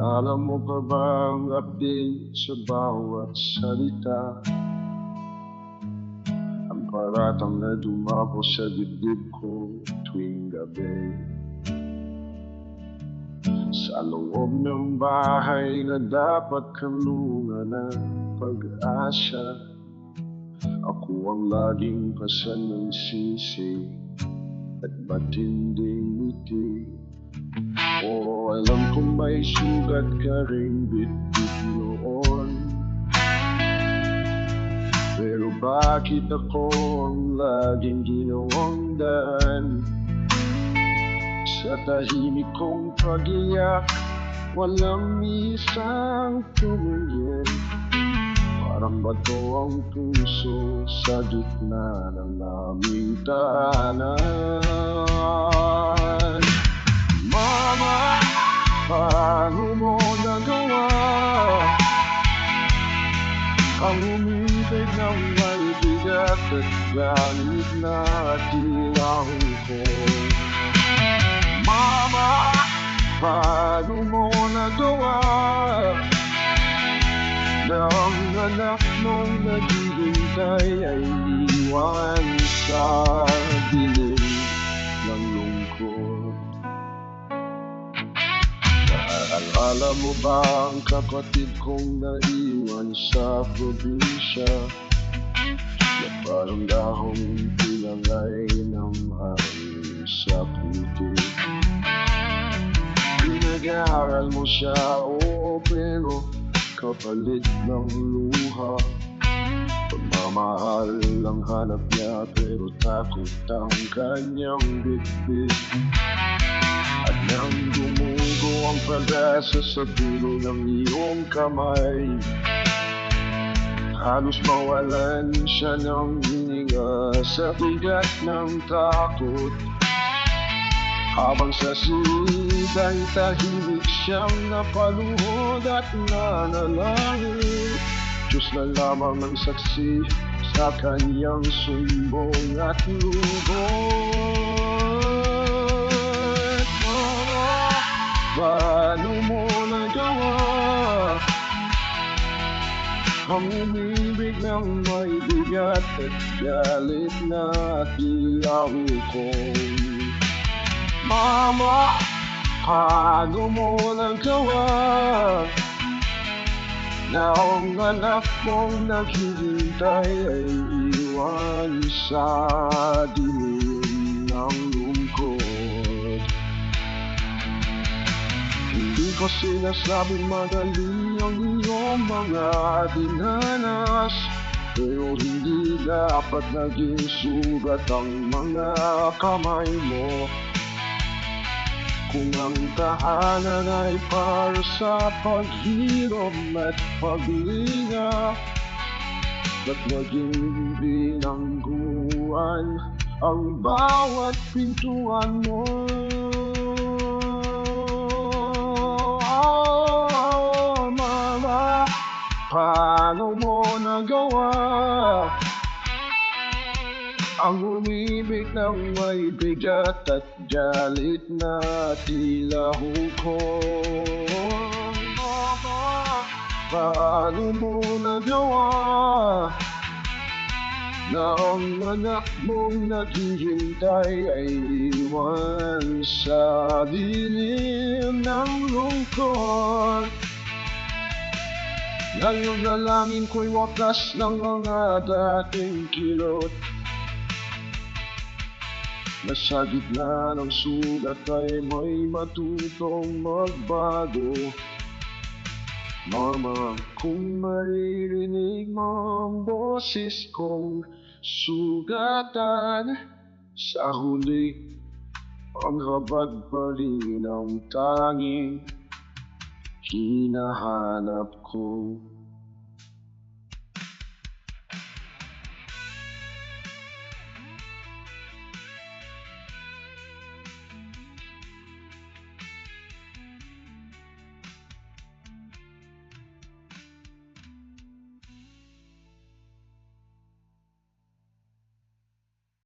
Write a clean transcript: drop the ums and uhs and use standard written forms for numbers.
Alam mo pa bang update sa bawat salita? Ang paratang na dumapo sa dibdib ko tuwing gabi. Sa loob ng bahay na dapat kanlungan ng pag-asa, ako ang laging pasan ng sisi at matinding ngiti. O alam kong may sugat ka ring bit-bit noon, pero bakit ako ang laging ginawang daan? Sa tahimik kong pag-iyak, walang isang tumingin. Parang bato ang puso sa gitna ng aming tahanan. Mama, paano mo nagawa ang umibig ng may bigat at galit na tilang ko? Mama, paano mo nagawa na ang anak mong naghihintay ay iwan sa dilim ng lungkot? Naalala mo ba ang kapatid kong naiwan sa probinsya, na parang dahong pinangay ng hangin sa putik? Pinag-aaral mo siya, oo, pero kapalit ng luha. Pagmamahal ang hanap niya, pero takot ang kanyang bitbit. At nang dumugo ang pag-asa sa dulo ng iyong kamay, halos mawalan siya ng hininga sa bigat ng takot. Habang sa silid ay tahimik siyang napaluhod at nanalangin. Diyos na lamang ang saksi sa kanyang sumbong at lubot. Mama, paano mo nagawa ang umibig ng may bigat at galit na tiyaw ko? Mama, paano mo nagawa na ang anak mong naghihintay ay iwan sa dilim ng lungkot? Hindi ko sinasabing madali ang iyong mga dinanas, pero hindi dapat naging sugat ang mga kamay mo. Kung ang tahanan ay para sa paghirap at paglinga, ba't naging binangguan ang bawat pintuan mo? Oh, Mama, paano mo nagawa ang umibig ng may bigat at galit na tila hukom? Paano mo nagawa na ang anak mong naghihintay ay iwan sa dilim ng lungkot? Ngayong dalangin ko'y wakas ng mga dating kilot, na sa gitna ng sugat ay may matutong magbago. Mama, kung maririnig mo ang boses kong sugatan, sa huli ang habag pa rin ang tanging hinahanap ko.